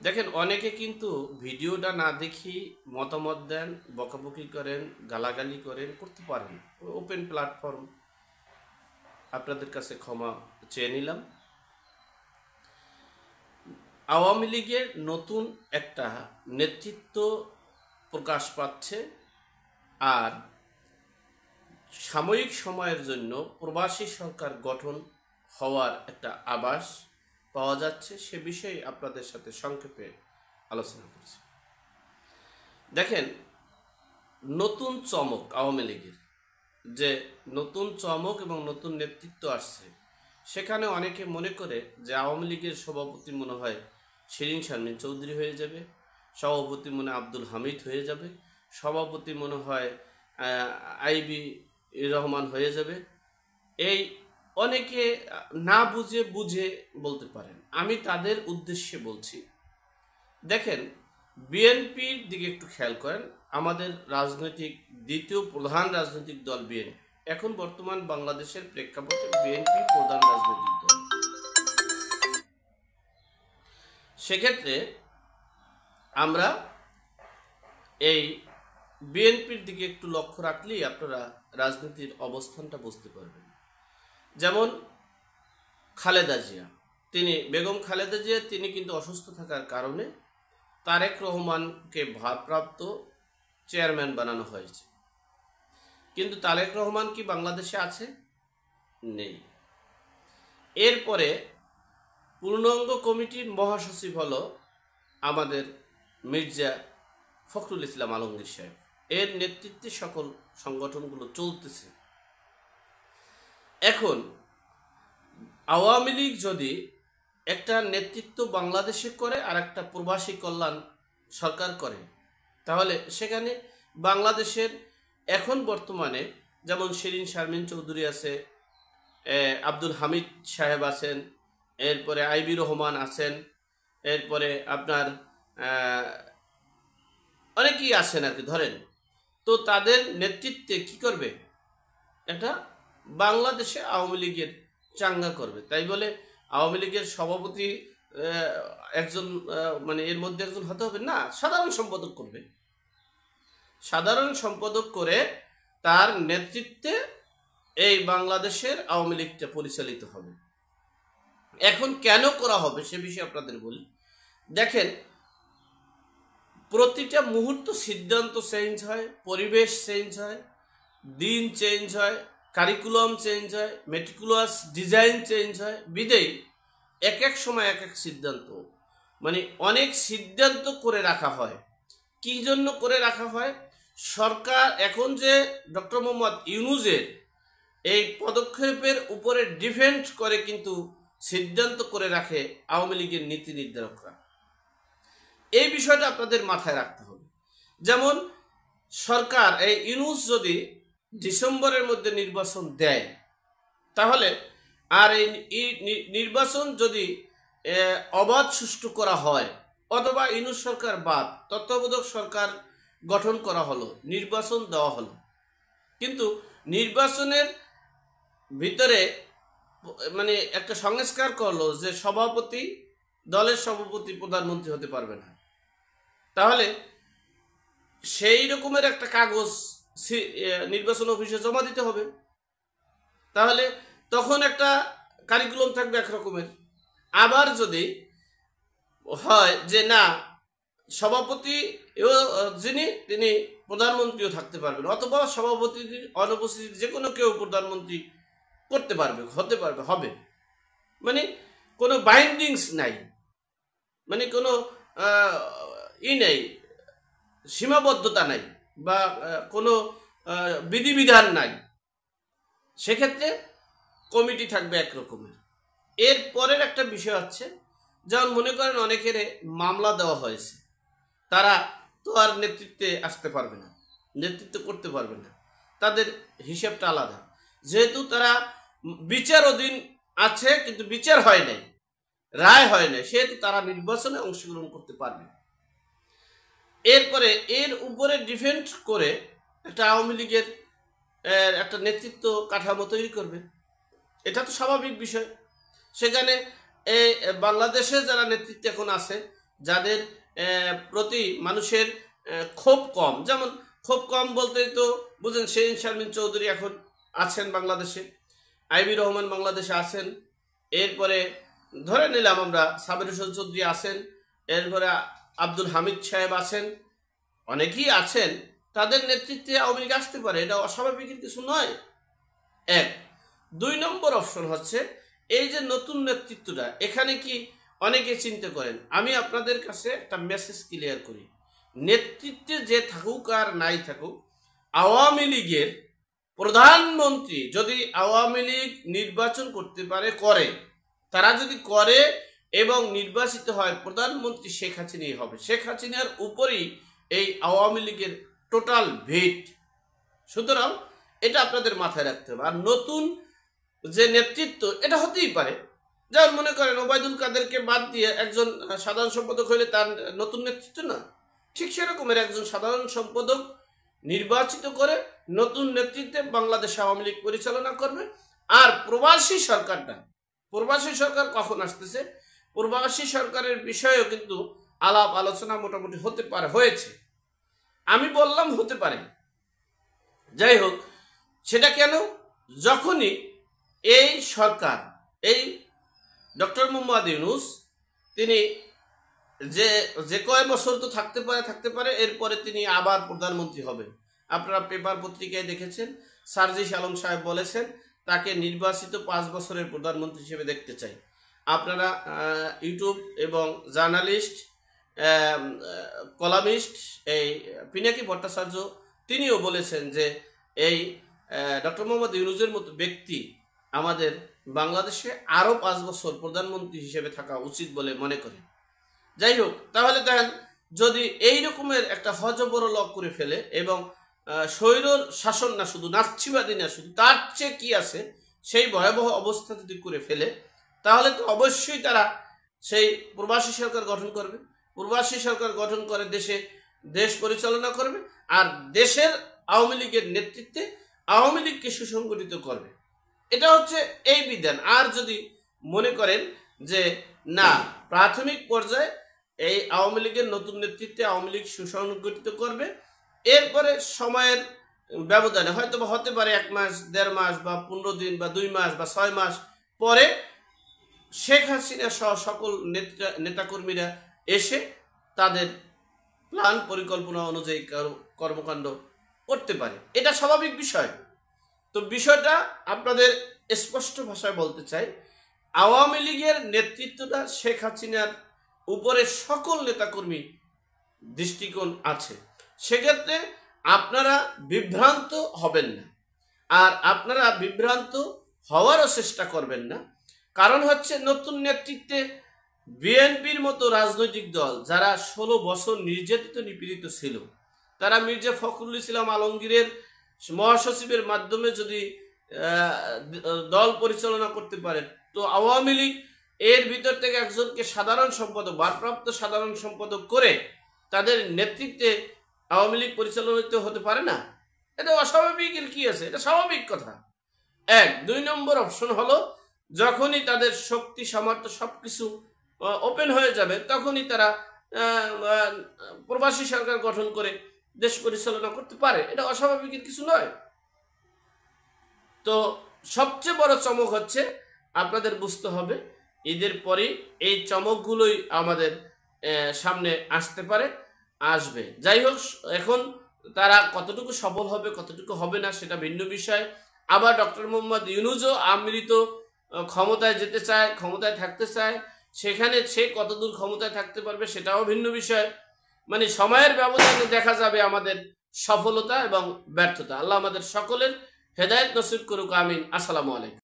দেখেন অনেকে কিন্তু ভিডিওটা না দেখি মতামত দেন, বকাবকি করেন, গালাগালি করেন, করতে পারেন। ওপেন প্ল্যাটফর্ম, আপনাদের কাছে ক্ষমা চেয়ে নিলাম। আওয়ামী লীগের নতুন একটা নেতৃত্ব প্রকাশ পাচ্ছে, আর সাময়িক সময়ের জন্য প্রবাসী সরকার গঠন হওয়ার একটা আভাস পাওয়া যাচ্ছে। সে বিষয়ে আপনাদের সাথে সংক্ষেপে আলোচনা করছি। দেখেন, নতুন চমক আওয়ামী লীগের, যে নতুন চমক এবং নতুন নেতৃত্ব আসছে, সেখানে অনেকে মনে করে যে আওয়ামী লীগের সভাপতি মনে হয় শিরীন শারমিন চৌধুরী হয়ে যাবে, সভাপতি মনে আব্দুল হামিদ হয়ে যাবে, সভাপতি মনে হয় আইবি রহমান হয়ে যাবে। এই অনেকে না বুঝে বুঝে বলতে পারেন, আমি তাদের উদ্দেশ্যে বলছি। দেখেন, বিএনপির দিকে একটু খেয়াল করেন। আমাদের রাজনৈতিক দ্বিতীয় প্রধান রাজনৈতিক দল বিএনপি, এখন বর্তমান বাংলাদেশের প্রেক্ষাপটে বিএনপি প্রধান রাজনৈতিক দল। সেক্ষেত্রে আমরা এই বিএনপির দিকে একটু লক্ষ্য রাখলেই আপনারা রাজনীতির অবস্থানটা বুঝতে পারবেন। যেমন খালেদা জিয়া, বেগম খালেদা জিয়া তিনি কিন্তু অসুস্থ থাকার কারণে তারেক রহমানকে ভারপ্রাপ্ত চেয়ারম্যান বানানো হয়েছে। কিন্তু তারেক রহমান কি বাংলাদেশে আছে? নেই। এরপরে পূর্ণাঙ্গ কমিটির মহাসচিব হলো আমাদের মির্জা ফখরুল ইসলাম আলমগীর সাহেব। এর নেতৃত্বে সকল সংগঠনগুলো চলতেছে। এখন আওয়ামী লীগ যদি একটা নেতৃত্ব বাংলাদেশে করে আর একটা প্রবাসী কল্যাণ সরকার করে, তাহলে সেখানে বাংলাদেশের এখন বর্তমানে যেমন শিরীন শারমিন চৌধুরী আছে, আব্দুল হামিদ সাহেব আছেন, এরপরে আইবি রহমান আছেন, এরপরে আপনার অনেকেই আছেন আর কি, ধরেন। তো তাদের নেতৃত্বে কি করবে? এটা বাংলাদেশে আওয়ামী লীগের চাঙ্গা করবে। তাই বলে আওয়ামী লীগের সভাপতি একজন মানে এর মধ্যে একজন হতে হবে না, সাধারণ সম্পাদক করবে। সাধারণ সম্পাদক করে তার নেতৃত্বে এই বাংলাদেশের আওয়ামী লীগটা পরিচালিত হবে। এখন কেন করা হবে সে বিষয়ে আপনাদের বলি। দেখেন, প্রতিটা মুহূর্ত সিদ্ধান্ত চেঞ্জ হয়, পরিবেশ চেঞ্জ হয়, দিন চেঞ্জ হয়, কারিকুলাম চেঞ্জ হয়, মেটিকুলাস ডিজাইন চেঞ্জ হয়, বিদেই এক এক সময় এক এক সিদ্ধান্ত, মানে অনেক সিদ্ধান্ত করে রাখা হয়। কি জন্য করে রাখা হয়? সরকার এখন যে ডক্টর মোহাম্মদ ইউনূসের এই পদক্ষেপের উপরে ডিপেন্ড করে কিন্তু সিদ্ধান্ত করে রাখে আওয়ামী লীগের নীতি নির্ধারকরা। এই বিষয়টা আপনাদের মাথায় রাখতে হবে। যেমন সরকার এই ইউনূস যদি ডিসেম্বরের মধ্যে নির্বাচন দেয়, তাহলে আর এই নির্বাচন যদি অবাধ সুষ্ঠু করা হয়, অথবা ইউনূস সরকার বাদ তত্ত্বাবধায়ক সরকার গঠন করা হলো, নির্বাচন দেওয়া হলো, কিন্তু নির্বাচনের ভিতরে মানে একটা সংস্কার করলো যে সভাপতি, দলের সভাপতি প্রধানমন্ত্রী হতে পারবে না, তাহলে সেই রকমের একটা কাগজ নির্বাচন অফিসে জমা দিতে হবে। তাহলে তখন একটা কারিকুলাম থাকবে একরকমের। আবার যদি হয় যে না, সভাপতি যিনি তিনি প্রধানমন্ত্রীও থাকতে পারবেন, অথবা সভাপতির অনুপস্থিতিতে যে কোনো কেউ প্রধানমন্ত্রী করতে পারবে, হতে পারবে, হবে, মানে কোনো বাইন্ডিংস নাই, মানে কোনো নেই, সীমাবদ্ধতা নাই, বা কোনো বিধিবিধান নাই। সেক্ষেত্রে কমিটি থাকবে একরকমের। এর পরের একটা বিষয় হচ্ছে, যেমন মনে করেন অনেকের মামলা দেওয়া হয়েছে, তারা তো আর নেতৃত্বে আসতে পারবে না, নেতৃত্ব করতে পারবে না, তাদের হিসাবটা আলাদা। যেহেতু তারা বিচার অধীন আছে কিন্তু বিচার হয় নাই, রায় হয় নাই, সেহেতু তারা নির্বাচনে অংশগ্রহণ করতে পারবে। এরপরে এর উপরে ডিফেন্ড করে একটা আওয়ামী লীগের একটা নেতৃত্ব কাঠামো তৈরি করবে, এটা তো স্বাভাবিক বিষয়। সেখানে বাংলাদেশে যারা নেতৃত্বে এখন আছে যাদের প্রতি মানুষের ক্ষোভ কম, যেমন ক্ষোভ কম বলতেই তো বুঝেন, শেরিন শারমিন চৌধুরী এখন আছেন বাংলাদেশে, আইবি রহমান বাংলাদেশে আছেন, এরপরে ধরে নিলাম আমরা সাবির হোসেন চৌধুরী আছেন, এরপরে আব্দুল হামিদ সাহেব আছেন, অনেকেই আছেন। তাদের নেতৃত্বে আওয়ামী লীগ আসতে পারে, এটা অস্বাভাবিকের কিছু নয়। এক। 2 নম্বর অপশন হচ্ছে এই যে নতুন নেতৃত্বটা, এখানে কি অনেকে চিন্তা করেন, আমি আপনাদের কাছে একটা মেসেজ ক্লিয়ার করি, নেতৃত্বে যে থাকুক আর নাই থাকুক, আওয়ামী লীগের প্রধানমন্ত্রী যদি আওয়ামী লীগ নির্বাচন করতে পারে, করে, তারা যদি করে এবং নির্বাচিত হয়, প্রধানমন্ত্রী শেখ হাসিনাই হবে। শেখ হাসিনার উপরেই এই আওয়ামী লীগের টোটাল ভেট। সুতরাং এটা আপনাদের মাথায় রাখতে হবে। আর নতুন যে নেতৃত্ব, এটা হতেই পারে, যেমন মনে করেন ওবায়দুল কাদেরকে বাদ দিয়ে একজন সাধারণ সম্পাদক হইলে তার নতুন নেতৃত্ব না, ঠিক সেরকমের একজন সাধারণ সম্পাদক নির্বাচিত করে নতুন নেতৃত্বে বাংলাদেশ আওয়ামী লীগ পরিচালনা করবে। আর প্রবাসী সরকার কখন আসতেছে, প্রবাসী সরকারের বিষয়েও কিন্তু আলাপ আলোচনা মোটামুটি হয়েছে। আমি বললাম হতে পারে, যাই হোক, সেটা কেন, যখনই এই সরকার, এই ডক্টর মোহাম্মদ ইউনূস, তিনি যে কয় বছর তো থাকতে পারে, এরপরে তিনি আবার প্রধানমন্ত্রী হবেন। আপনারা পেপার পত্রিকায় দেখেছেন, সার্জিস আলম সাহেব বলেছেন তাকে নির্বাচিত 5 বছরের প্রধানমন্ত্রী হিসেবে দেখতে চাই। আপনারা ইউটিউব এবং জার্নালিস্ট, কলামিস্ট এই পিনাকি ভট্টাচার্য, তিনিও বলেছেন যে এই ডক্টর মোহাম্মদ ইউনূসের মতো ব্যক্তি আমাদের বাংলাদেশে আরও 5 বছর প্রধানমন্ত্রী হিসেবে থাকা উচিত বলে মনে করেন। যাই হোক, তাহলে দেখেন, যদি এই রকমের একটা হজবরল করে ফেলে এবং স্বৈর শাসন না, শুধু নাৎসিবাদী না, শুধু তার চেয়ে কি আছে সেই ভয়াবহ অবস্থা যদি করে ফেলে, তাহলে তো অবশ্যই তারা সেই প্রবাসী সরকার গঠন করবে। প্রবাসী সরকার গঠন করে দেশ পরিচালনা করবে, আর দেশের আওয়ামী লীগের নেতৃত্বে আওয়ামী লীগকে সুসংগঠিত করবে। এটা হচ্ছে এই বিধান। আর যদি মনে করেন যে না, প্রাথমিক পর্যায়ে এই আওয়ামী লীগের নতুন নেতৃত্বে আওয়ামী লীগ সুসংগঠিত করবে, এরপরে সময়ের ব্যবধানে হয়তো বা হতে পারে 1 মাস, 1.5 মাস বা 15 দিন বা 2 মাস বা 6 মাস পরে শেখ হাসিনা সহ সকল নেতাকর্মীরা এসে তাদের প্ল্যান পরিকল্পনা অনুযায়ী কর্মকাণ্ড করতে পারে। এটা স্বাভাবিক বিষয়। তো বিষয়টা আপনাদের স্পষ্ট ভাষায় বলতে চাই, আওয়ামী লীগের নেতৃত্বটা শেখ হাসিনার উপরে সকল নেতাকর্মী দৃষ্টিকোণ আছে। সেক্ষেত্রে আপনারা বিভ্রান্ত হবেন না, আর আপনারা বিভ্রান্ত হওয়ারও চেষ্টা করবেন না। কারণ হচ্ছে নতুন নেতৃত্বে বিএনপির মতো রাজনৈতিক দল যারা 16 বছর নির্যাতিত নিপীড়িত ছিল, তারা মির্জা ফখরুল ইসলাম আলমগীরের মহাসচিবের মাধ্যমে যদি দল পরিচালনা করতে পারে, তো আওয়ামী লীগ এর ভিতর থেকে একজনকে সাধারণ সম্পাদক, ভারপ্রাপ্ত সাধারণ সম্পাদক করে তাদের নেতৃত্বে আওয়ামী লীগ পরিচালিত হতে পারে না? এটা অস্বাভাবিকের কি আছে? এটা স্বাভাবিক কথা। 1। 2 নম্বর অপশন হলো, যখনই তাদের শক্তি সামর্থ্য সবকিছু ওপেন হয়ে যাবে, তখনই তারা প্রবাসী সরকার গঠন করে দেশ পরিচালনা করতে পারে। এটা অস্বাভাবিকের কিছু নয়। তো সবচেয়ে বড় চমক হচ্ছে, আপনাদের বুঝতে হবে, ঈদের পরেই এই চমকগুলোই আমাদের সামনে আসতে পারে, আসবে। যাই হোক, এখন তারা কতটুকু সফল হবে কতটুকু হবে না সেটা ভিন্ন বিষয়। আবার ডক্টর মোহাম্মদ ইউনূসও আমৃত ক্ষমতায় যেতে চায়, ক্ষমতায় থাকতে চায়, সেখানে সে কতদূর ক্ষমতায় থাকতে পারবে সেটাও ভিন্ন বিষয়। মানে সময়ের ব্যবধানে দেখা যাবে আমাদের সফলতা এবং ব্যর্থতা। আল্লাহ আমাদের সকলের হেদায়েত নসিব করুক, আমিন। আসসালামু আলাইকুম।